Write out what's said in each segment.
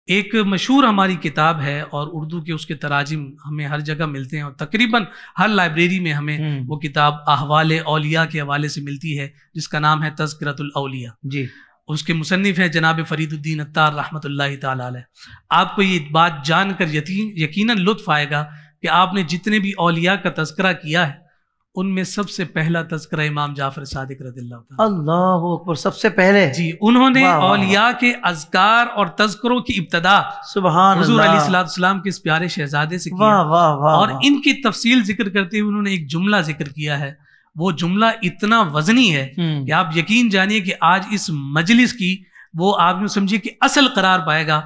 ایک مشہور ہماری کتاب ہے اور اردو کے اس کے تراجم ہمیں ہر جگہ ملتے ہیں اور تقریباً ہر لائبریری میں ہمیں وہ کتاب احوال اولیاء کے حوالے سے ملتی ہے، جس کا نام ہے تذکرۃ الاولیاء۔ جی، اس کے مصنف ہیں جناب فرید الدین عطار رحمۃ اللہ تعالی علیہ۔ آپ کو یہ بات جان کر یقیناً لطف آئے گا کہ آپ نے جتنے بھی اولیاء کا تذکرہ کیا ہے ان میں سب سے پہلا تذکرہ امام جعفر صادق رضی اللہ تعالی۔ اللہ اکبر، سب سے پہلے جی انہوں نے اولیاء کے اذکار اور تذکروں کی ابتدا سبحان حضور اللہ علیہ السلام کے اس پیارے شہزادے سے کیا، اور ان کی تفصیل ذکر کرتے ہوئے انہوں نے ایک جملہ ذکر کیا ہے۔ وہ جملہ اتنا وزنی ہے کہ آپ یقین جانیے کہ آج اس مجلس کی وہ آپ نے سمجھیے کہ اصل قرار پائے گا۔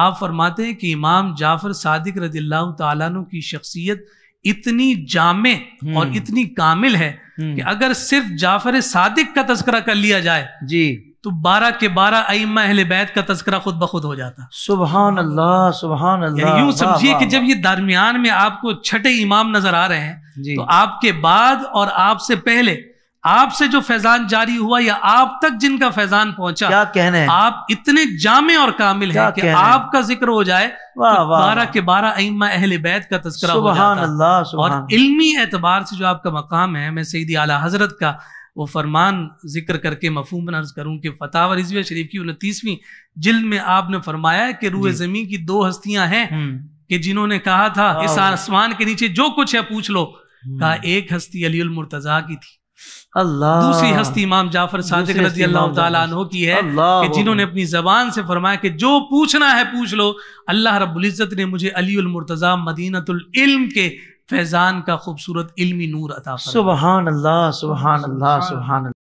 آپ فرماتے ہیں کہ امام جعفر صادق رضی اللہ تعالیٰ عنہ کی شخصیت اتنی جامع اور اتنی کامل ہے کہ اگر صرف جعفر صادق کا تذکرہ کر لیا جائے جی تو 12 کے 12 ائمہ اہل بیت کا تذکرہ خود بخود ہو جاتا۔ سبحان اللہ سبحان اللہ۔ یوں سمجھیے کہ جب یہ درمیان میں آپ کو چھٹے امام نظر آ رہے ہیں تو آپ کے بعد اور آپ سے پہلے آپ سے جو فیضان جاری ہوا یا آپ تک جن کا فیضان پہنچا، کیا کہنے ہیں، آپ اتنے جامع اور کامل ہیں کہ آپ کا ذکر ہو جائے 12 کے 12 ائمہ اہل بیت کا تذکرہ ہو جاتا۔ اور علمی اعتبار سے جو آپ کا مقام ہے، میں سیدی اعلیٰ حضرت کا وہ فرمان ذکر کر کے مفہوم عرض کروں کہ فتاوی رضویہ شریف کی 29ویں جلد میں آپ نے فرمایا کہ روح زمین کی 2 ہستیاں ہیں کہ جنہوں نے کہا تھا اس آسمان کے نیچے جو کچھ ہے پوچھ لو، کہا ایک ہستی علی المرتضیٰ کی تھی، اللہ دوسری ہستی امام جعفر صادق رضی اللہ تعالیٰ عنہ کی ہے کہ جنہوں نے اپنی زبان سے فرمایا کہ جو پوچھنا ہے پوچھ لو، اللہ رب العزت نے مجھے علی المرتضیٰ مدینۃ العلم کے فیضان کا خوبصورت علمی نور عطا فرمایا۔ سبحان اللہ سبحان اللہ سبحان اللہ۔